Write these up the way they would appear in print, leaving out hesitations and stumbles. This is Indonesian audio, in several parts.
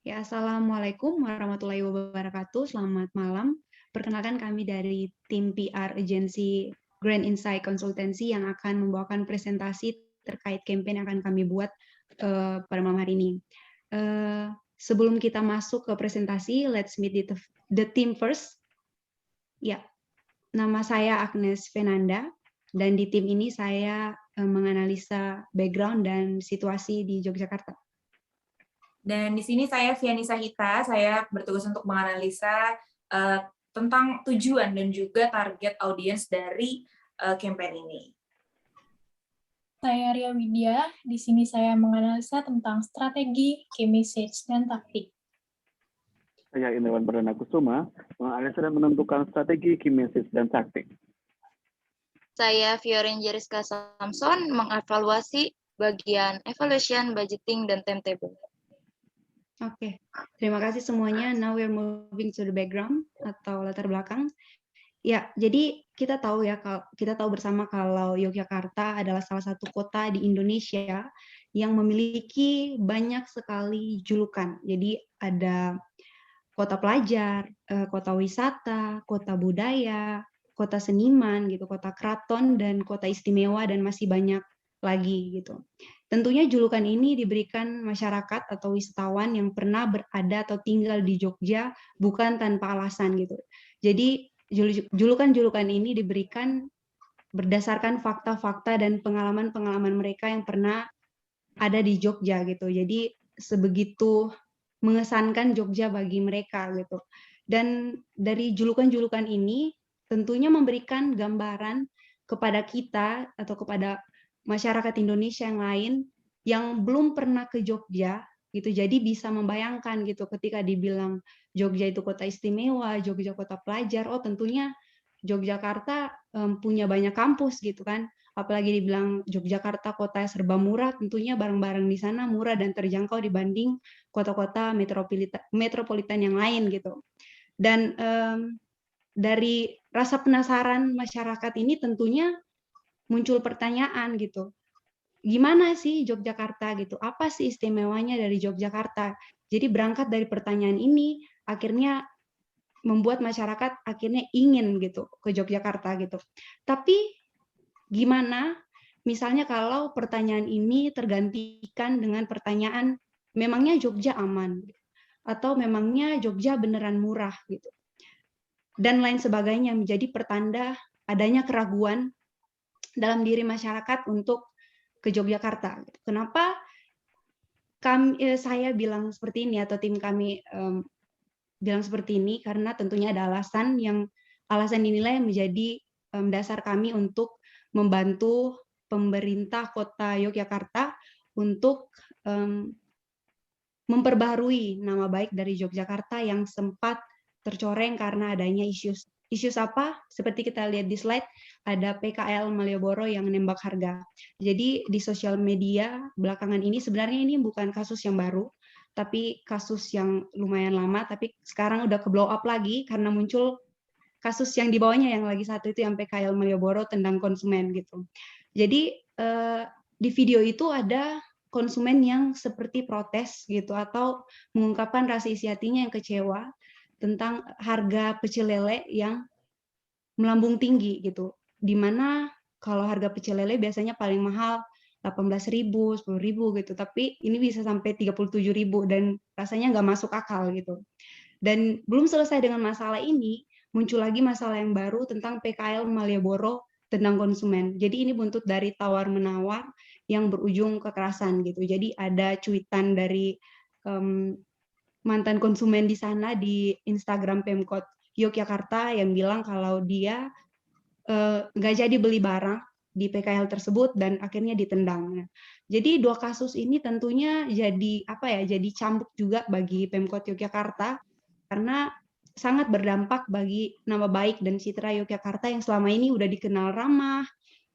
Ya, Assalamualaikum warahmatullahi wabarakatuh. Selamat malam. Perkenalkan kami dari tim PR agensi Grand Insight Consultancy yang akan membawakan presentasi terkait campaign yang akan kami buat pada malam hari ini. Sebelum kita masuk ke presentasi, let's meet the team first. Ya, nama saya Agnes Fenanda, dan di tim ini saya menganalisa background dan situasi di Yogyakarta. Dan di sini saya Vianisa Hita, saya bertugas untuk menganalisa tentang tujuan dan juga target audiens dari campaign ini. Saya Ria Widya, di sini saya menganalisa tentang strategi, key message, dan taktik. Saya Indrawan Perdana Kusuma, menganalisa dan menentukan strategi, key message, dan taktik. Saya Fiorin Jeriska Samson, mengevaluasi bagian evaluation, budgeting, dan timetable. Oke, terima kasih semuanya. Now we're moving to the background atau latar belakang. Ya, jadi kita tahu bersama kalau Yogyakarta adalah salah satu kota di Indonesia yang memiliki banyak sekali julukan. Jadi ada kota pelajar, kota wisata, kota budaya, kota seniman gitu, kota keraton dan kota istimewa dan masih banyak lagi gitu. Tentunya julukan ini diberikan masyarakat atau wisatawan yang pernah berada atau tinggal di Jogja bukan tanpa alasan gitu. Jadi julukan-julukan ini diberikan berdasarkan fakta-fakta dan pengalaman-pengalaman mereka yang pernah ada di Jogja gitu. Jadi sebegitu mengesankan Jogja bagi mereka gitu. Dan dari julukan-julukan ini tentunya memberikan gambaran kepada kita atau kepada masyarakat Indonesia yang lain yang belum pernah ke Jogja gitu. Jadi bisa membayangkan gitu ketika dibilang Jogja itu kota istimewa, Jogja kota pelajar, oh tentunya Yogyakarta punya banyak kampus gitu kan. Apalagi dibilang Yogyakarta kota serba murah, tentunya barang-barang di sana murah dan terjangkau dibanding kota-kota metropolitan yang lain gitu. Dan dari rasa penasaran masyarakat ini tentunya muncul pertanyaan gitu. Gimana sih Yogyakarta gitu? Apa sih istimewanya dari Yogyakarta? Jadi berangkat dari pertanyaan ini akhirnya membuat masyarakat akhirnya ingin gitu ke Yogyakarta gitu. Tapi gimana misalnya kalau pertanyaan ini tergantikan dengan pertanyaan memangnya Jogja aman atau memangnya Jogja beneran murah gitu. Dan lain sebagainya menjadi pertanda adanya keraguan dalam diri masyarakat untuk ke Yogyakarta. Kenapa saya bilang seperti ini atau tim kami bilang seperti ini karena tentunya ada alasan inilah yang menjadi dasar kami untuk membantu pemerintah Kota Yogyakarta untuk memperbaharui nama baik dari Yogyakarta yang sempat tercoreng karena adanya isu apa? Seperti kita lihat di slide, ada PKL Malioboro yang nembak harga. Jadi di sosial media belakangan ini sebenarnya ini bukan kasus yang baru, tapi kasus yang lumayan lama, tapi sekarang udah ke blow up lagi karena muncul kasus yang di bawahnya yang lagi satu itu yang PKL Malioboro tendang konsumen gitu. Jadi di video itu ada konsumen yang seperti protes gitu atau mengungkapkan rasa isi hatinya yang kecewa tentang harga pecel lele yang melambung tinggi gitu. Dimana kalau harga pecel lele biasanya paling mahal 18.000, 10.000 gitu, tapi ini bisa sampai 37.000 dan rasanya nggak masuk akal gitu. Dan belum selesai dengan masalah ini, muncul lagi masalah yang baru tentang PKL Malioboro tentang konsumen. Jadi ini buntut dari tawar-menawar yang berujung kekerasan gitu. Jadi ada cuitan dari mantan konsumen di sana di Instagram Pemkot Yogyakarta yang bilang kalau dia nggak jadi beli barang di PKL tersebut dan akhirnya ditendang. Jadi dua kasus ini tentunya jadi cambuk juga bagi Pemkot Yogyakarta karena sangat berdampak bagi nama baik dan citra Yogyakarta yang selama ini udah dikenal ramah,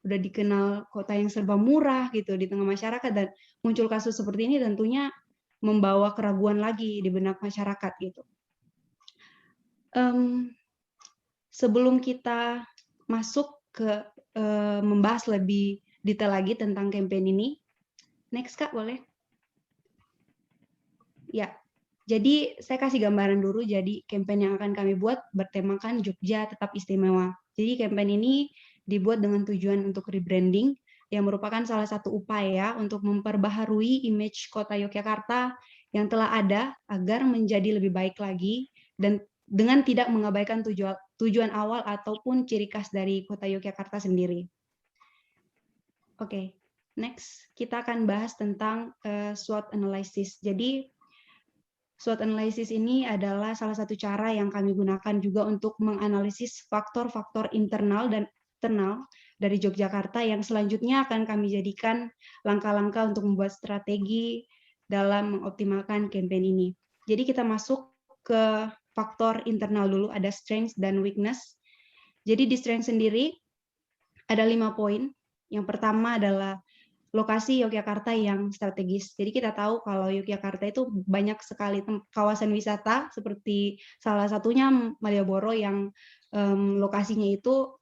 udah dikenal kota yang serba murah gitu di tengah masyarakat, dan muncul kasus seperti ini tentunya membawa keraguan lagi di benak masyarakat gitu. Sebelum kita masuk ke membahas lebih detail lagi tentang campaign ini, next Kak boleh? Ya, Jadi saya kasih gambaran dulu, jadi campaign yang akan kami buat bertemakan Jogja Tetap Istimewa. Jadi campaign ini dibuat dengan tujuan untuk rebranding, yang merupakan salah satu upaya untuk memperbaharui image kota Yogyakarta yang telah ada agar menjadi lebih baik lagi, dan dengan tidak mengabaikan tujuan awal ataupun ciri khas dari kota Yogyakarta sendiri. Oke, next kita akan bahas tentang SWOT analysis. Jadi SWOT analysis ini adalah salah satu cara yang kami gunakan juga untuk menganalisis faktor-faktor internal dan eksternal dari Yogyakarta yang selanjutnya akan kami jadikan langkah-langkah untuk membuat strategi dalam mengoptimalkan campaign ini. Jadi kita masuk ke faktor internal dulu, ada strength dan weakness. Jadi di strength sendiri ada 5 poin. Yang pertama adalah lokasi Yogyakarta yang strategis. Jadi kita tahu kalau Yogyakarta itu banyak sekali kawasan wisata, seperti salah satunya Malioboro yang lokasinya itu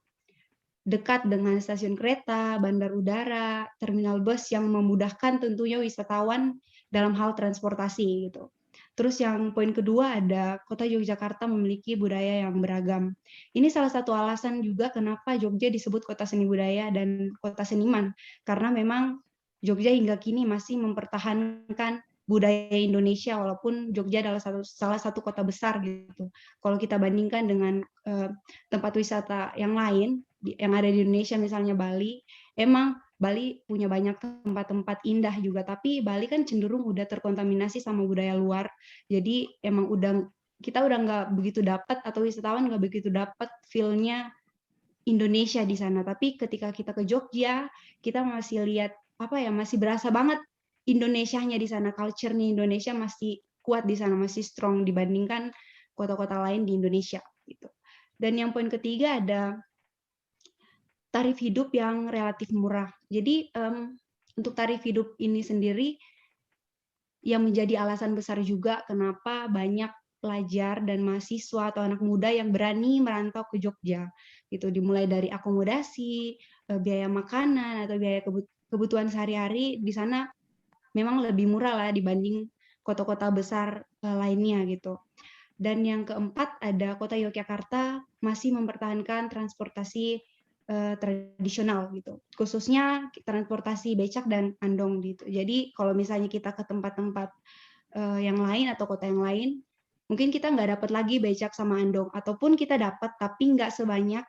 dekat dengan stasiun kereta, bandar udara, terminal bus yang memudahkan tentunya wisatawan dalam hal transportasi gitu. Terus yang poin kedua ada kota Yogyakarta memiliki budaya yang beragam. Ini salah satu alasan juga kenapa Jogja disebut kota seni budaya dan kota seniman, karena memang Jogja hingga kini masih mempertahankan budaya Indonesia walaupun Jogja adalah salah satu kota besar gitu. Kalau kita bandingkan dengan tempat wisata yang lain yang ada di Indonesia, misalnya Bali, emang Bali punya banyak tempat-tempat indah juga, tapi Bali kan cenderung udah terkontaminasi sama budaya luar. Jadi emang kita udah nggak begitu dapat, atau wisatawan nggak begitu dapat feel-nya Indonesia di sana. Tapi ketika kita ke Jogja, kita masih lihat masih berasa banget Indonesianya di sana, culture-nya Indonesia masih kuat di sana, masih strong dibandingkan kota-kota lain di Indonesia gitu. Dan yang poin ketiga ada tarif hidup yang relatif murah. Jadi untuk tarif hidup ini sendiri yang menjadi alasan besar juga kenapa banyak pelajar dan mahasiswa atau anak muda yang berani merantau ke Jogja. Gitu, dimulai dari akomodasi, biaya makanan atau biaya kebutuhan sehari-hari di sana memang lebih murah lah dibanding kota-kota besar lainnya gitu. Dan yang keempat ada kota Yogyakarta masih mempertahankan transportasi tradisional gitu, khususnya transportasi becak dan andong gitu. Jadi kalau misalnya kita ke tempat-tempat yang lain atau kota yang lain, mungkin kita nggak dapat lagi becak sama andong, ataupun kita dapat tapi nggak sebanyak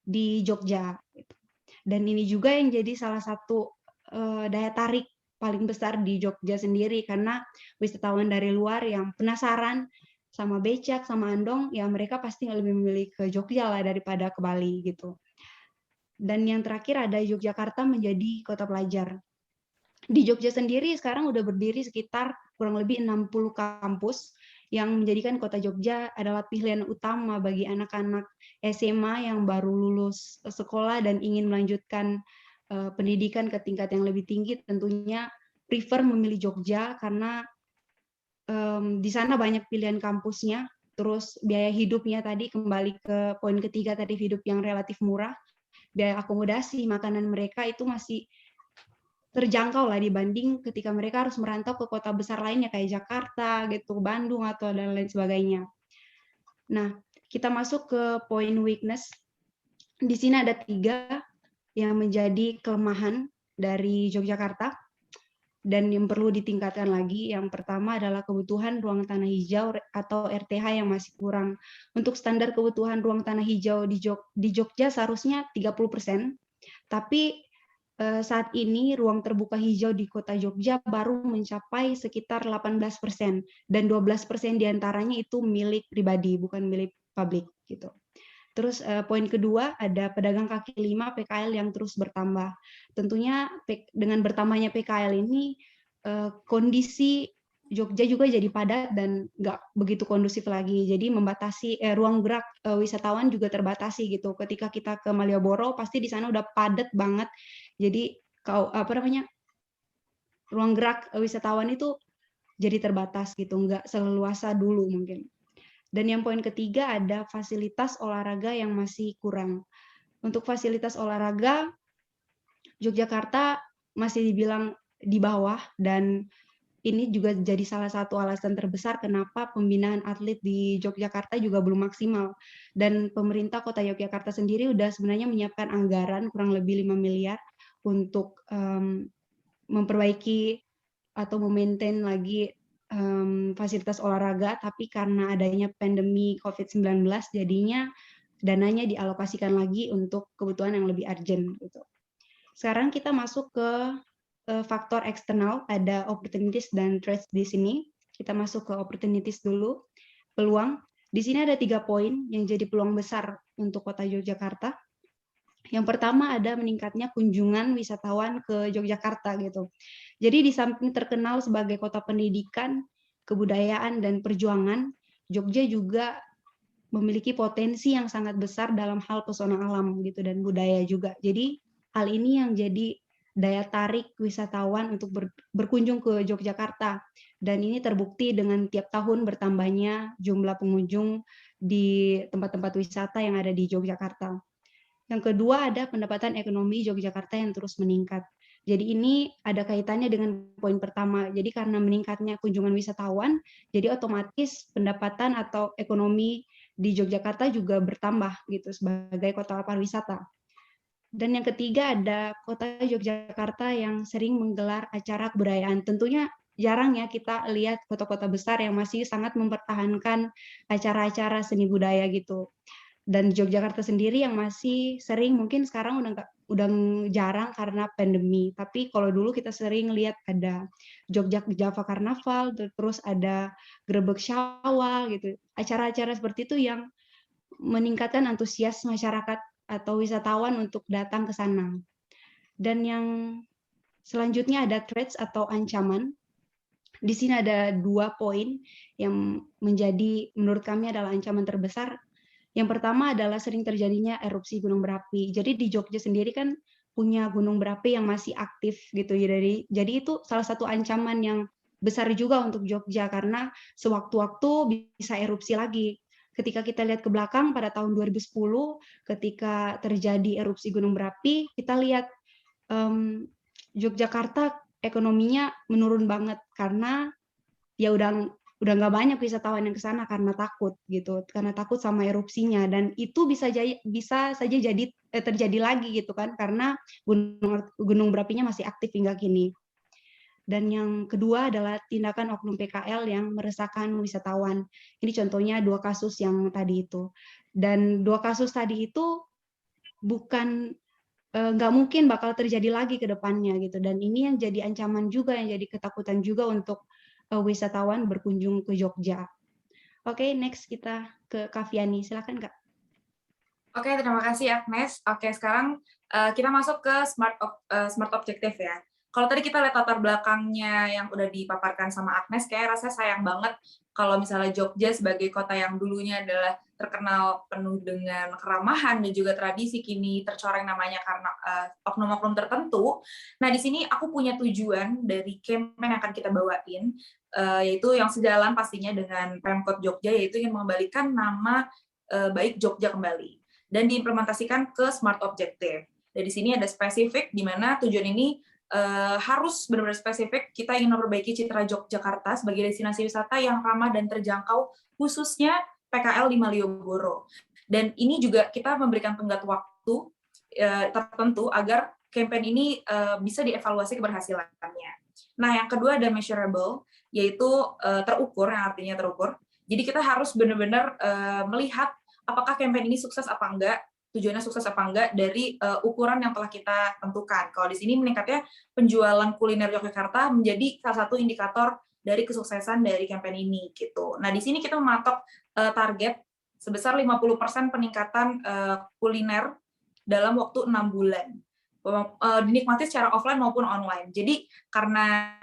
di Jogja. Gitu. Dan ini juga yang jadi salah satu daya tarik paling besar di Jogja sendiri, karena wisatawan dari luar yang penasaran sama becak sama andong, ya mereka pasti lebih memilih ke Jogja lah daripada ke Bali gitu. Dan yang terakhir ada Yogyakarta menjadi kota pelajar. Di Jogja sendiri sekarang udah berdiri sekitar kurang lebih 60 kampus yang menjadikan kota Jogja adalah pilihan utama bagi anak-anak SMA yang baru lulus sekolah dan ingin melanjutkan pendidikan ke tingkat yang lebih tinggi, tentunya prefer memilih Jogja karena di sana banyak pilihan kampusnya. Terus biaya hidupnya tadi, kembali ke poin ketiga, tarif hidup yang relatif murah. Biaya akomodasi, makanan mereka itu masih terjangkau lah dibanding ketika mereka harus merantau ke kota besar lainnya kayak Jakarta, gitu, Bandung atau dan lain sebagainya. Nah, kita masuk ke poin weakness. Di sini ada 3 yang menjadi kelemahan dari Yogyakarta dan yang perlu ditingkatkan lagi. Yang pertama adalah kebutuhan ruang tanah hijau atau RTH yang masih kurang. Untuk standar kebutuhan ruang tanah hijau di Jogja seharusnya 30%, tapi saat ini ruang terbuka hijau di kota Jogja baru mencapai sekitar 18%, dan 12% diantaranya itu milik pribadi, bukan milik publik gitu. Terus poin kedua ada pedagang kaki lima PKL yang terus bertambah. Tentunya dengan bertambahnya PKL ini kondisi Jogja juga jadi padat dan nggak begitu kondusif lagi. Jadi membatasi ruang gerak wisatawan juga terbatasi gitu. Ketika kita ke Malioboro pasti di sana udah padat banget. Jadi ruang gerak wisatawan itu jadi terbatas gitu, nggak seleluasa dulu mungkin. Dan yang poin ketiga ada fasilitas olahraga yang masih kurang. Untuk fasilitas olahraga, Yogyakarta masih dibilang di bawah, dan ini juga jadi salah satu alasan terbesar kenapa pembinaan atlet di Yogyakarta juga belum maksimal. Dan pemerintah Kota Yogyakarta sendiri udah sebenarnya menyiapkan anggaran kurang lebih 5 miliar untuk memperbaiki atau memaintain lagi fasilitas olahraga, tapi karena adanya pandemi COVID-19 jadinya dananya dialokasikan lagi untuk kebutuhan yang lebih urgent gitu. Sekarang kita masuk ke faktor eksternal, ada opportunities dan threats di sini. Kita masuk ke opportunities dulu. Peluang. Di sini ada 3 poin yang jadi peluang besar untuk Kota Yogyakarta. Yang pertama ada meningkatnya kunjungan wisatawan ke Yogyakarta gitu. Jadi di samping terkenal sebagai kota pendidikan, kebudayaan dan perjuangan, Jogja juga memiliki potensi yang sangat besar dalam hal pesona alam gitu dan budaya juga. Jadi hal ini yang jadi daya tarik wisatawan untuk berkunjung ke Yogyakarta. Dan ini terbukti dengan tiap tahun bertambahnya jumlah pengunjung di tempat-tempat wisata yang ada di Yogyakarta. Yang kedua ada pendapatan ekonomi Yogyakarta yang terus meningkat. Jadi ini ada kaitannya dengan poin pertama. Jadi karena meningkatnya kunjungan wisatawan, jadi otomatis pendapatan atau ekonomi di Yogyakarta juga bertambah gitu sebagai kota pariwisata. Dan yang ketiga ada Kota Yogyakarta yang sering menggelar acara kebudayaan. Tentunya jarang ya kita lihat kota-kota besar yang masih sangat mempertahankan acara-acara seni budaya gitu. Dan Yogyakarta sendiri yang masih sering, mungkin sekarang udah jarang karena pandemi. Tapi kalau dulu kita sering lihat ada Jogja Java Karnaval, terus ada Grebek Syawal gitu. Acara-acara seperti itu yang meningkatkan antusias masyarakat atau wisatawan untuk datang ke sana. Dan yang selanjutnya ada threats atau ancaman. Di sini ada 2 poin yang menjadi menurut kami adalah ancaman terbesar. Yang pertama adalah sering terjadinya erupsi gunung berapi. Jadi di Jogja sendiri kan punya gunung berapi yang masih aktif gitu ya. Jadi itu salah satu ancaman yang besar juga untuk Jogja karena sewaktu-waktu bisa erupsi lagi. Ketika kita lihat ke belakang pada tahun 2010 ketika terjadi erupsi gunung berapi, kita lihat Yogyakarta ekonominya menurun banget karena ya udah nggak banyak wisatawan yang ke sana karena takut gitu, karena takut sama erupsinya, dan itu bisa saja jadi terjadi lagi gitu kan karena gunung berapinya masih aktif hingga kini. Dan yang kedua adalah tindakan oknum PKL yang meresahkan wisatawan. Ini contohnya 2 kasus yang tadi itu. Dan 2 kasus tadi itu bukan nggak mungkin bakal terjadi lagi ke depannya gitu. Dan ini yang jadi ancaman juga, yang jadi ketakutan juga untuk wisatawan berkunjung ke Jogja. Oke, next kita ke Kaviani. Silakan Kak. Oke, terima kasih Agnes. Oke, sekarang kita masuk ke smart objective ya. Kalau tadi kita lihat latar belakangnya yang udah dipaparkan sama Agnes, kayak rasanya sayang banget kalau misalnya Jogja sebagai kota yang dulunya adalah terkenal penuh dengan keramahan dan juga tradisi, kini tercoreng namanya karena oknum-oknum tertentu. Nah, di sini aku punya tujuan dari campaign yang akan kita bawain, yaitu yang sejalan pastinya dengan Pemkot Jogja, yaitu yang mengembalikan nama baik Jogja kembali dan diimplementasikan ke smart objective. Dan di sini ada spesifik di mana tujuan ini harus benar-benar spesifik. Kita ingin memperbaiki citra Yogyakarta sebagai destinasi wisata yang ramah dan terjangkau, khususnya PKL di Malioboro. Dan ini juga kita memberikan tenggat waktu tertentu agar campaign ini bisa dievaluasi keberhasilannya. Nah, yang kedua ada measurable, yaitu terukur, yang artinya terukur. Jadi kita harus benar-benar melihat apakah campaign ini sukses apa enggak, tujuannya sukses apa enggak dari ukuran yang telah kita tentukan. Kalau di sini meningkatnya penjualan kuliner Yogyakarta menjadi salah satu indikator dari kesuksesan dari campaign ini gitu. Nah, di sini kita mematok target sebesar 50% peningkatan kuliner dalam waktu 6 bulan. Dinikmati secara offline maupun online. Jadi karena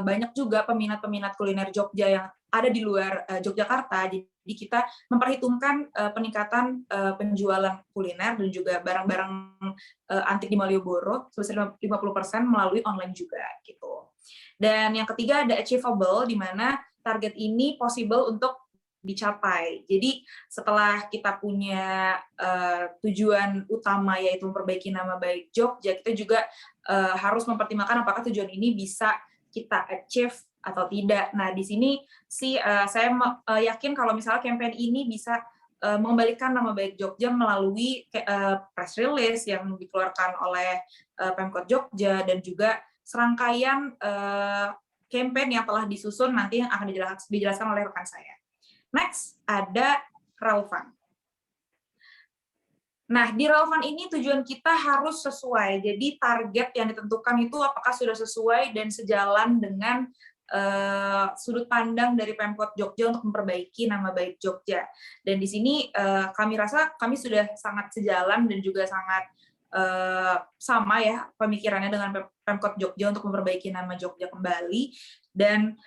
banyak juga peminat-peminat kuliner Jogja yang ada di luar Yogyakarta, jadi kita memperhitungkan peningkatan penjualan kuliner dan juga barang-barang antik di Malioboro sebesar 50% melalui online juga gitu. Dan yang ketiga ada achievable, di mana target ini possible untuk dicapai. Jadi setelah kita punya tujuan utama yaitu memperbaiki nama baik Jogja, kita juga harus mempertimbangkan apakah tujuan ini bisa kita achieve atau tidak. Nah, di sini sih saya yakin kalau misalnya campaign ini bisa mengembalikan nama baik Jogja melalui press release yang dikeluarkan oleh Pemkot Jogja dan juga serangkaian campaign yang telah disusun nanti yang akan dijelaskan oleh rekan saya. Next, ada Raufan. Nah, di Raufan ini tujuan kita harus sesuai. Jadi target yang ditentukan itu apakah sudah sesuai dan sejalan dengan sudut pandang dari Pemkot Jogja untuk memperbaiki nama baik Jogja. Dan di sini kami rasa kami sudah sangat sejalan dan juga sangat sama ya pemikirannya dengan Pemkot Jogja untuk memperbaiki nama Jogja kembali dan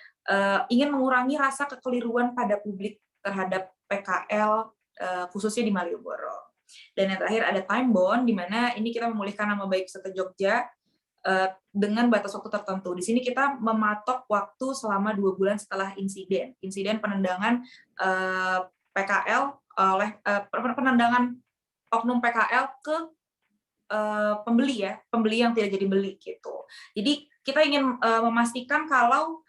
ingin mengurangi rasa kekeliruan pada publik terhadap PKL khususnya di Malioboro. Dan yang terakhir ada time bond, di mana ini kita memulihkan nama baik Wisata Jogja dengan batas waktu tertentu. Di sini kita mematok waktu selama 2 bulan setelah insiden penendangan PKL oleh penendangan oknum PKL ke pembeli yang tidak jadi beli gitu. Jadi kita ingin memastikan kalau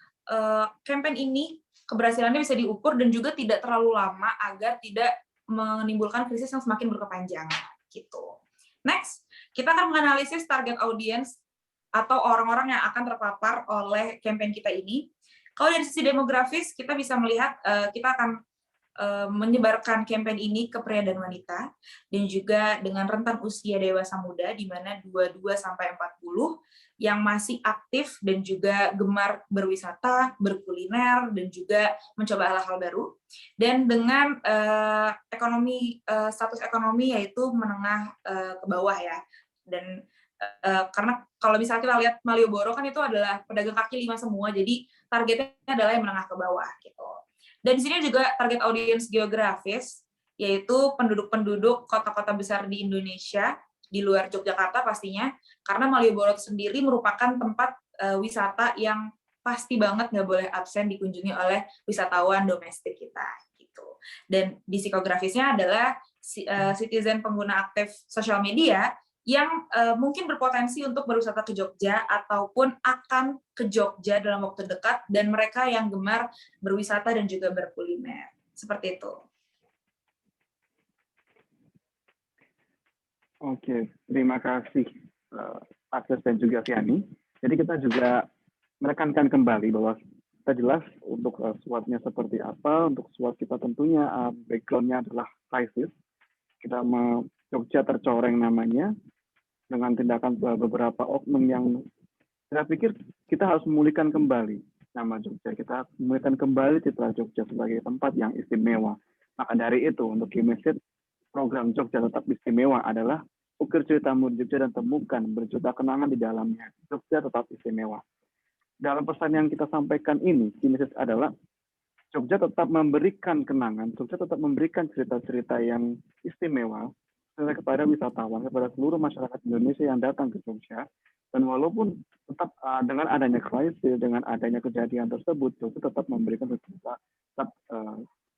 campaign ini keberhasilannya bisa diukur dan juga tidak terlalu lama agar tidak menimbulkan krisis yang semakin berkepanjangan gitu. Next, kita akan menganalisis target audience atau orang-orang yang akan terpapar oleh campaign kita ini. Kalau dari sisi demografis, kita bisa melihat kita akan menyebarkan campaign ini ke pria dan wanita, dan juga dengan rentan usia dewasa muda, di mana 22-40, yang masih aktif dan juga gemar berwisata, berkuliner, dan juga mencoba hal-hal baru. Dan dengan status ekonomi yaitu menengah ke bawah ya. Dan karena kalau misalnya kita lihat Malioboro kan itu adalah pedagang kaki 5 semua, jadi targetnya adalah yang menengah ke bawah gitu. Dan di sini juga target audiens geografis, yaitu penduduk-penduduk kota-kota besar di Indonesia, di luar Yogyakarta pastinya, karena Malioboro sendiri merupakan tempat wisata yang pasti banget nggak boleh absen dikunjungi oleh wisatawan domestik kita. Gitu. Dan di psikografisnya adalah citizen pengguna aktif sosial media, yang mungkin berpotensi untuk berwisata ke Jogja ataupun akan ke Jogja dalam waktu dekat, dan mereka yang gemar berwisata dan juga berkuliner. Seperti itu. Oke, terima kasih Akses dan juga Fiani. Jadi kita juga menekankan kembali bahwa kita jelas untuk SWOT-nya seperti apa. Untuk SWOT kita tentunya background-nya adalah krisis. Kita Jogja tercoreng namanya, dengan tindakan beberapa oknum yang saya pikir kita harus memulihkan kembali nama Jogja. Kita harus memulihkan kembali citra Jogja sebagai tempat yang istimewa. Maka dari itu, untuk key message program Jogja Tetap Istimewa adalah ukir ceritamu di Jogja dan temukan berjuta kenangan di dalamnya. Jogja tetap istimewa. Dalam pesan yang kita sampaikan ini, key message adalah Jogja tetap memberikan kenangan, Jogja tetap memberikan cerita-cerita yang istimewa kepada wisatawan, kepada seluruh masyarakat Indonesia yang datang ke Jogja. Dan walaupun tetap dengan adanya krisis, dengan adanya kejadian tersebut, Jogja tetap memberikan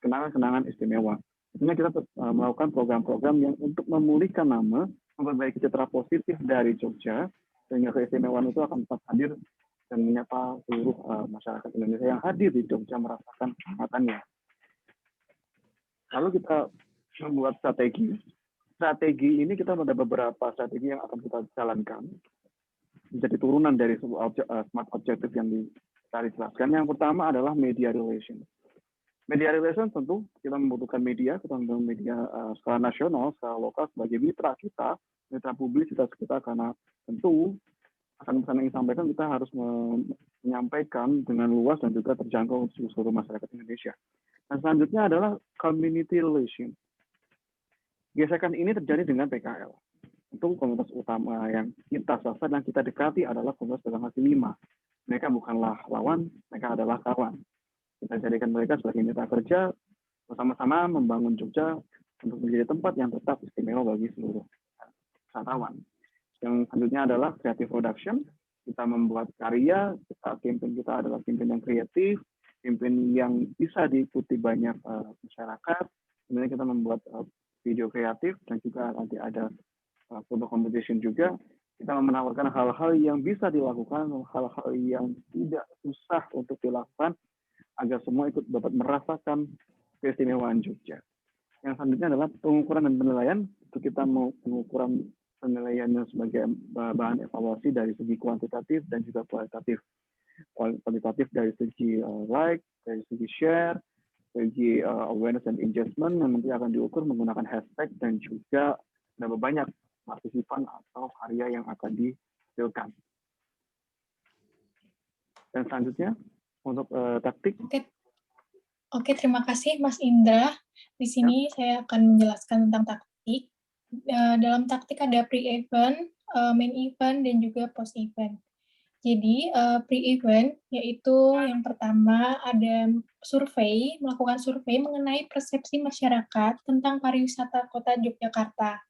kenangan-kenangan istimewa. Artinya kita melakukan program-program yang untuk memulihkan nama, memperbaiki citra positif dari Jogja, sehingga keistimewaan itu akan tetap hadir dan menyapa seluruh masyarakat Indonesia yang hadir di Jogja merasakan kehangatannya. Lalu kita membuat strategi. Strategi ini kita ada beberapa strategi yang akan kita jalankan. Menjadi turunan dari sebuah smart objective yang kita jelaskan. Yang pertama adalah media relations. Media relations tentu kita membutuhkan media, kita membutuhkan media skala nasional, skala lokal sebagai mitra kita, mitra publisitas kita, karena tentu pesan-pesan yang disampaikan kita harus menyampaikan dengan luas dan juga terjangkau untuk seluruh masyarakat Indonesia. Dan selanjutnya adalah community relations. Gesekan ini terjadi dengan PKL. Itu komunitas utama yang kita sasar dan kita dekati adalah komunitas pedagang kaki 5. Mereka bukanlah lawan, mereka adalah kawan. Kita jadikan mereka sebagai mitra kerja, bersama-sama membangun Jogja untuk menjadi tempat yang tetap istimewa bagi seluruh wisatawan. Yang selanjutnya adalah creative production. Kita membuat karya, campaign kita adalah campaign yang kreatif, campaign yang bisa diikuti banyak masyarakat. Kemudian kita membuat video kreatif dan juga nanti ada foto competition juga. Kita menawarkan hal-hal yang bisa dilakukan, hal-hal yang tidak susah untuk dilakukan, agar semua ikut dapat merasakan keistimewaan Jogja. Yang selanjutnya adalah pengukuran dan penilaian. Itu kita mau pengukuran penilaiannya sebagai bahan evaluasi dari segi kuantitatif dan juga kualitatif. Kualitatif dari segi like, dari segi share, segi awareness dan engagement yang nanti akan diukur menggunakan hashtag dan juga berapa banyak partisipan atau karya yang akan dihasilkan. Dan selanjutnya untuk taktik. Oke, terima kasih Mas Indra. Di sini saya akan menjelaskan tentang taktik. Dalam taktik ada pre-event, main event, dan juga post-event. Jadi, pre-event yaitu yang pertama ada melakukan survei mengenai persepsi masyarakat tentang pariwisata Kota Yogyakarta.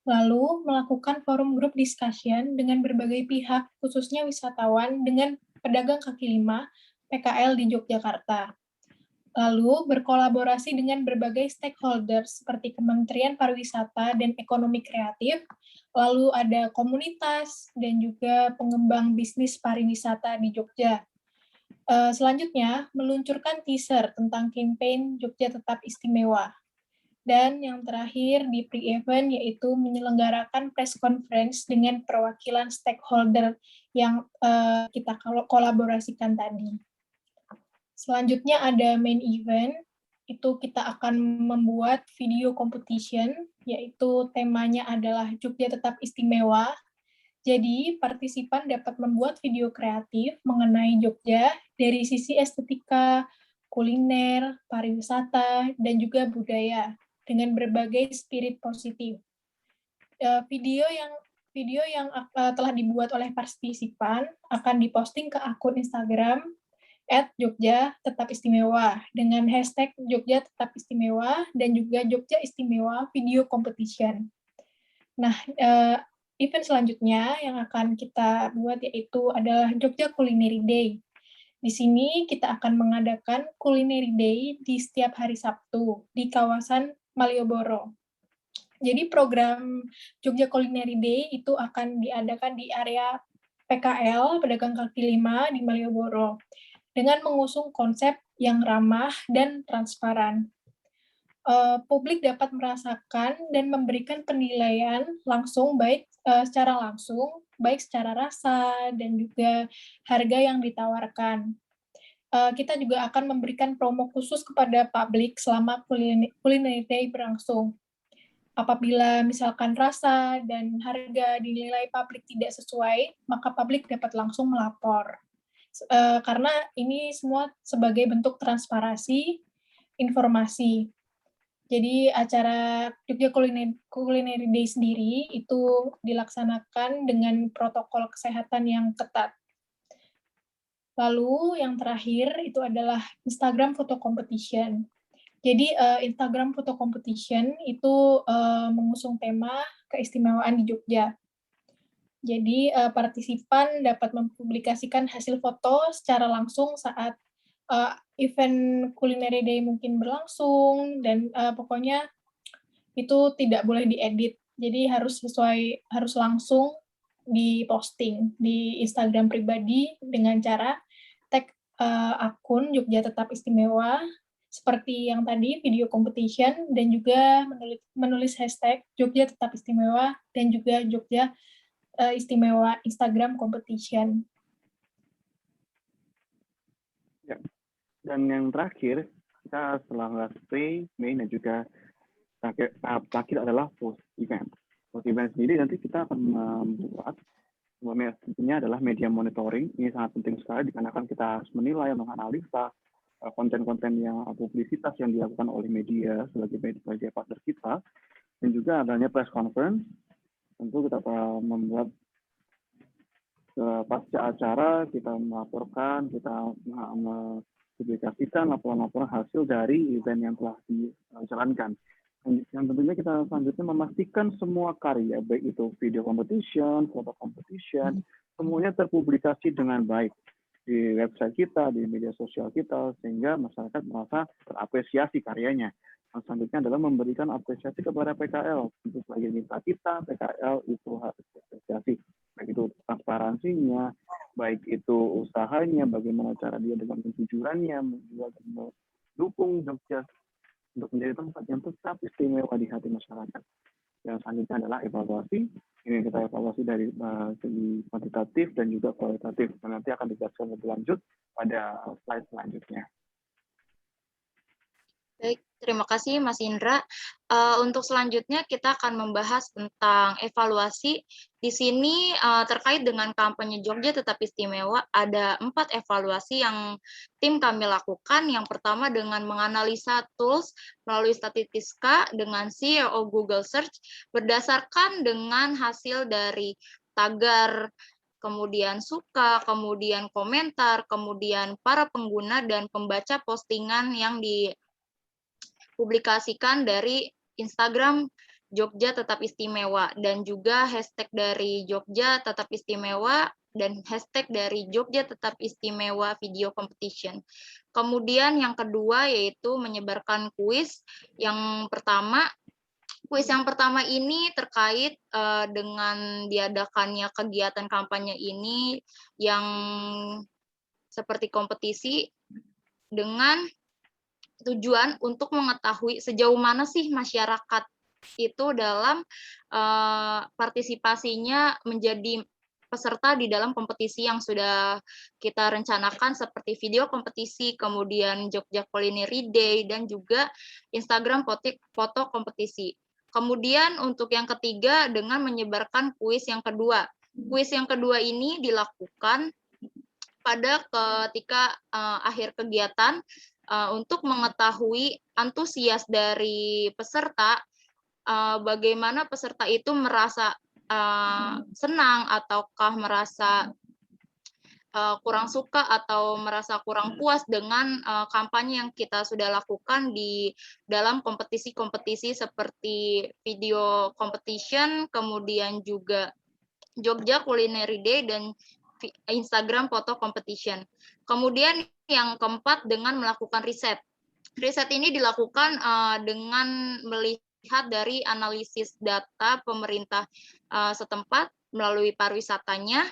Lalu, melakukan forum group discussion dengan berbagai pihak, khususnya wisatawan dengan pedagang kaki lima PKL di Yogyakarta. Lalu, berkolaborasi dengan berbagai stakeholders seperti Kementerian Pariwisata dan Ekonomi Kreatif, lalu ada komunitas dan juga pengembang bisnis pariwisata di Jogja. Selanjutnya, meluncurkan teaser tentang campaign Jogja Tetap Istimewa. Dan yang terakhir di pre-event yaitu menyelenggarakan press conference dengan perwakilan stakeholder yang kita kolaborasikan tadi. Selanjutnya ada main event, itu kita akan membuat video competition, yaitu temanya adalah Jogja Tetap Istimewa. Jadi, partisipan dapat membuat video kreatif mengenai Jogja dari sisi estetika, kuliner, pariwisata, dan juga budaya, dengan berbagai spirit positif. Video yang telah dibuat oleh partisipan akan diposting ke akun Instagram @Jogja Tetap Istimewa dengan hashtag Jogja Tetap Istimewa dan juga Jogja Istimewa Video Competition. Nah, event selanjutnya yang akan kita buat yaitu adalah Jogja Culinary Day. Di sini kita akan mengadakan Culinary Day di setiap hari Sabtu di kawasan Malioboro. Jadi program Jogja Culinary Day itu akan diadakan di area PKL, pedagang kaki lima di Malioboro, dengan mengusung konsep yang ramah dan transparan. Publik dapat merasakan dan memberikan penilaian langsung, baik secara langsung, baik secara rasa, dan juga harga yang ditawarkan. Kita juga akan memberikan promo khusus kepada publik selama Culinary Day berlangsung. Apabila misalkan rasa dan harga dinilai publik tidak sesuai, maka publik dapat langsung melapor. Karena ini semua sebagai bentuk transparansi informasi. Jadi acara Jogja Culinary Day sendiri itu dilaksanakan dengan protokol kesehatan yang ketat. Lalu yang terakhir itu adalah Instagram Photo Competition. Jadi Instagram Photo Competition itu mengusung tema keistimewaan di Jogja. Jadi partisipan dapat mempublikasikan hasil foto secara langsung saat event Culinary Day mungkin berlangsung, dan pokoknya itu tidak boleh diedit. Jadi harus langsung diposting di Instagram pribadi dengan cara tag akun Jogja Tetap Istimewa, seperti yang tadi video competition, dan juga menulis hashtag Jogja Tetap Istimewa dan juga Jogja Istimewa Instagram competition. Ya. Dan yang terakhir, kita setelah pre, main, dan juga terakhir adalah post event. Post event sendiri nanti kita akan membuat tentunya adalah media monitoring. Ini sangat penting sekali dikarenakan kita harus menilai, menganalisa konten-konten yang publisitas yang dilakukan oleh media sebagai media partner kita, dan juga adanya press conference. Tentu kita membuat pasca acara, kita melaporkan, kita mempublikasikan laporan-laporan hasil dari event yang telah dijalankan. Yang tentunya kita selanjutnya memastikan semua karya, baik itu video competition, foto competition, semuanya terpublikasi dengan baik di website kita, di media sosial kita, sehingga masyarakat merasa terapresiasi karyanya. Yang selanjutnya adalah memberikan apresiasi kepada PKL. Tentu sebagai mitra kita, PKL itu harus diapresiasi. baik itu transparansinya, baik itu usahanya, bagaimana cara dia dengan kejujurannya menjual dan mendukung Jogja untuk menjadi tempat yang tetap istimewa di hati masyarakat. Yang selanjutnya adalah evaluasi. Ini kita evaluasi dari segi kuantitatif dan juga kualitatif. Dan nanti akan dijelaskan lebih lanjut pada slide selanjutnya. Baik, terima kasih Mas Indra. Untuk selanjutnya kita akan membahas tentang evaluasi. Di sini terkait dengan kampanye Jogja Tetap Istimewa, ada 4 evaluasi yang tim kami lakukan. Yang pertama dengan menganalisa tools melalui Statistiska dengan CEO Google Search, berdasarkan dengan hasil dari tagar, kemudian suka, kemudian komentar, kemudian para pengguna dan pembaca postingan yang dipublikasikan dari Instagram Jogja Tetap Istimewa dan juga hashtag dari Jogja Tetap Istimewa dan hashtag dari Jogja Tetap Istimewa Video Competition. Kemudian yang kedua yaitu menyebarkan kuis. Kuis yang pertama ini terkait dengan diadakannya kegiatan kampanye ini yang seperti kompetisi dengan tujuan untuk mengetahui sejauh mana sih masyarakat itu dalam partisipasinya menjadi peserta di dalam kompetisi yang sudah kita rencanakan seperti video kompetisi, kemudian Jogja Culinary Day, dan juga Instagram foto kompetisi. Kemudian untuk yang ketiga dengan menyebarkan kuis yang kedua. Kuis yang kedua ini dilakukan pada ketika akhir kegiatan untuk mengetahui antusias dari peserta, bagaimana peserta itu merasa senang ataukah merasa kurang suka atau merasa kurang puas dengan kampanye yang kita sudah lakukan di dalam kompetisi-kompetisi seperti video competition, kemudian juga Jogja Culinary Day dan Instagram foto competition. Kemudian yang keempat dengan melakukan riset. Riset ini dilakukan dengan melihat dari analisis data pemerintah setempat melalui pariwisatanya,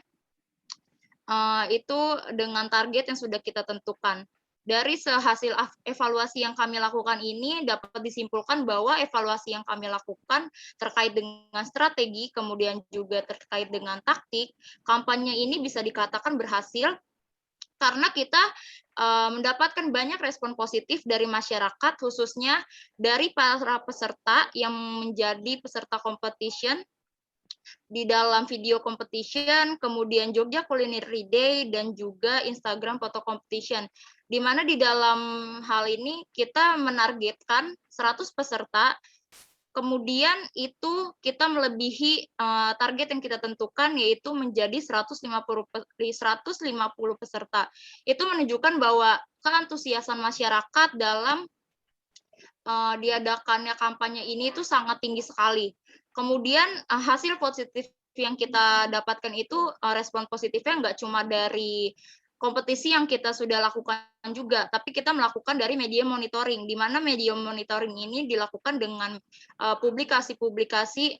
itu dengan target yang sudah kita tentukan. Dari hasil evaluasi yang kami lakukan ini dapat disimpulkan bahwa evaluasi yang kami lakukan terkait dengan strategi, kemudian juga terkait dengan taktik, kampanye ini bisa dikatakan berhasil karena kita mendapatkan banyak respon positif dari masyarakat, khususnya dari para peserta yang menjadi peserta competition di dalam video competition, kemudian Jogja Culinary Day, dan juga Instagram foto competition. Di mana di dalam hal ini kita menargetkan 100 peserta, kemudian itu kita melebihi target yang kita tentukan, yaitu menjadi 150 peserta. Itu menunjukkan bahwa keantusiasan masyarakat dalam diadakannya kampanye ini itu sangat tinggi sekali. Kemudian hasil positif yang kita dapatkan itu respon positifnya nggak cuma dari kompetisi yang kita sudah lakukan juga, tapi kita melakukan dari media monitoring, di mana media monitoring ini dilakukan dengan publikasi-publikasi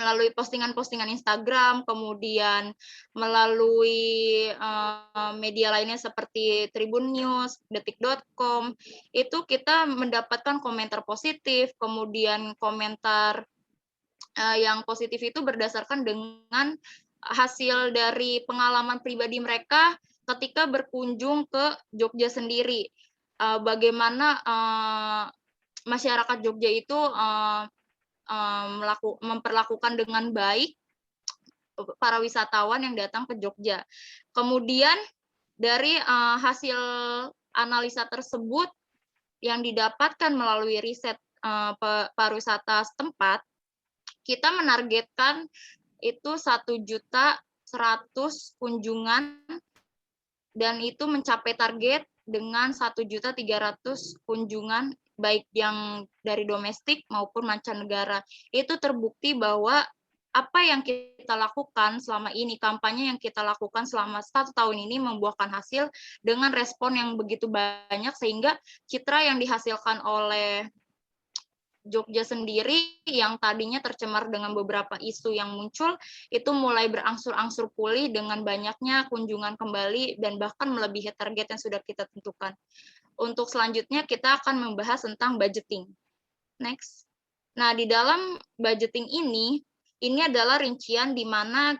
melalui postingan-postingan Instagram, kemudian melalui media lainnya seperti Tribun News, Detik.com, itu kita mendapatkan komentar positif, kemudian komentar yang positif itu berdasarkan dengan hasil dari pengalaman pribadi mereka ketika berkunjung ke Jogja sendiri. Bagaimana masyarakat Jogja itu memperlakukan dengan baik para wisatawan yang datang ke Jogja. Kemudian dari hasil analisa tersebut yang didapatkan melalui riset pariwisata setempat, kita menargetkan itu 1.100.000 kunjungan dan itu mencapai target dengan 1.300.000 kunjungan baik yang dari domestik maupun mancanegara. Itu terbukti bahwa apa yang kita lakukan selama ini, kampanye yang kita lakukan selama 1 tahun ini membuahkan hasil dengan respon yang begitu banyak, sehingga citra yang dihasilkan oleh Jogja sendiri yang tadinya tercemar dengan beberapa isu yang muncul, itu mulai berangsur-angsur pulih dengan banyaknya kunjungan kembali dan bahkan melebihi target yang sudah kita tentukan. Untuk selanjutnya kita akan membahas tentang budgeting. Next. Nah, di dalam budgeting ini adalah rincian di mana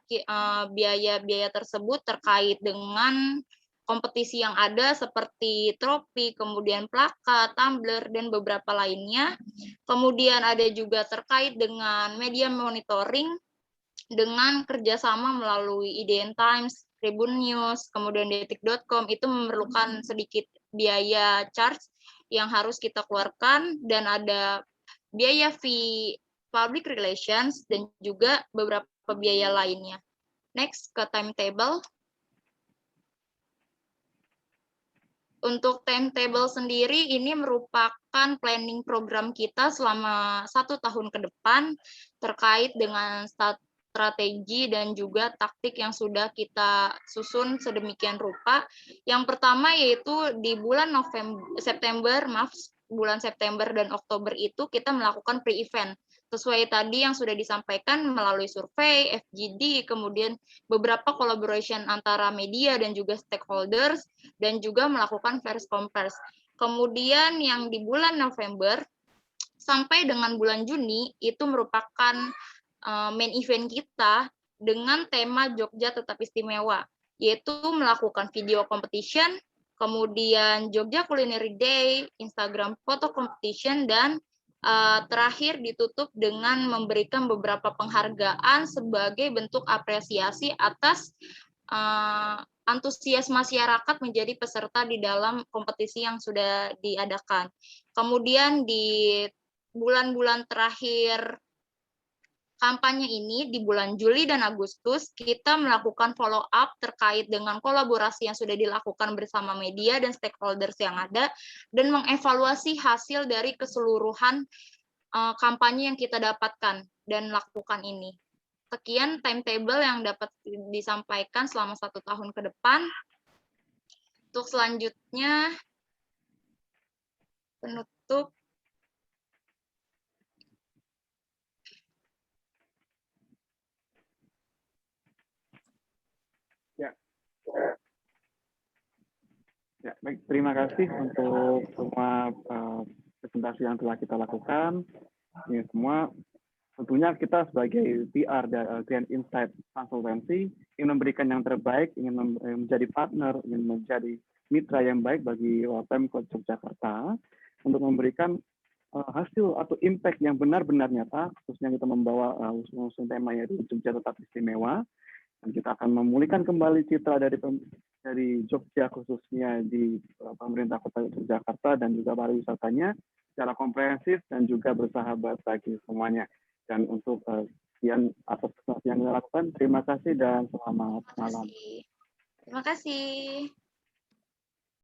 biaya-biaya tersebut terkait dengan kompetisi yang ada seperti trofi, kemudian plakat, tumbler, dan beberapa lainnya. Kemudian ada juga terkait dengan media monitoring dengan kerjasama melalui IDN Times, Tribun News, kemudian detik.com, itu memerlukan sedikit biaya charge yang harus kita keluarkan, dan ada biaya fee public relations dan juga beberapa biaya lainnya. Next, ke timetable. Untuk timetable sendiri, ini merupakan planning program kita selama 1 tahun ke depan terkait dengan strategi dan juga taktik yang sudah kita susun sedemikian rupa. Yang pertama yaitu di bulan bulan September dan Oktober itu kita melakukan pre-event. Sesuai tadi yang sudah disampaikan melalui survei, FGD, kemudian beberapa collaboration antara media dan juga stakeholders, dan juga melakukan first compare. Kemudian yang di bulan November sampai dengan bulan Juni itu merupakan main event kita dengan tema Jogja Tetap Istimewa, yaitu melakukan video competition, kemudian Jogja Culinary Day, Instagram photo competition, dan terakhir ditutup dengan memberikan beberapa penghargaan sebagai bentuk apresiasi atas antusias masyarakat menjadi peserta di dalam kompetisi yang sudah diadakan. Kemudian di bulan-bulan terakhir kampanye ini, di bulan Juli dan Agustus, kita melakukan follow up terkait dengan kolaborasi yang sudah dilakukan bersama media dan stakeholders yang ada, dan mengevaluasi hasil dari keseluruhan kampanye yang kita dapatkan dan lakukan ini. Sekian timetable yang dapat disampaikan selama 1 tahun ke depan. Untuk selanjutnya, penutup. Ya, baik. Terima kasih untuk semua presentasi yang telah kita lakukan. Ini semua tentunya kita sebagai PR dan Grand Insight Consultancy ingin memberikan yang terbaik, ingin menjadi partner, ingin menjadi mitra yang baik bagi Pemkot Yogyakarta untuk memberikan hasil atau impact yang benar-benar nyata, khususnya kita membawa usung tema yaitu Jogja Tetap Istimewa. Dan kita akan memulihkan kembali citra dari Jogja khususnya di pemerintah Kota Yogyakarta dan juga pariwisatanya secara komprehensif dan juga bersahabat bagi semuanya. Dan untuk sekian atas yang dilakukan, terima kasih dan selamat malam. Terima kasih.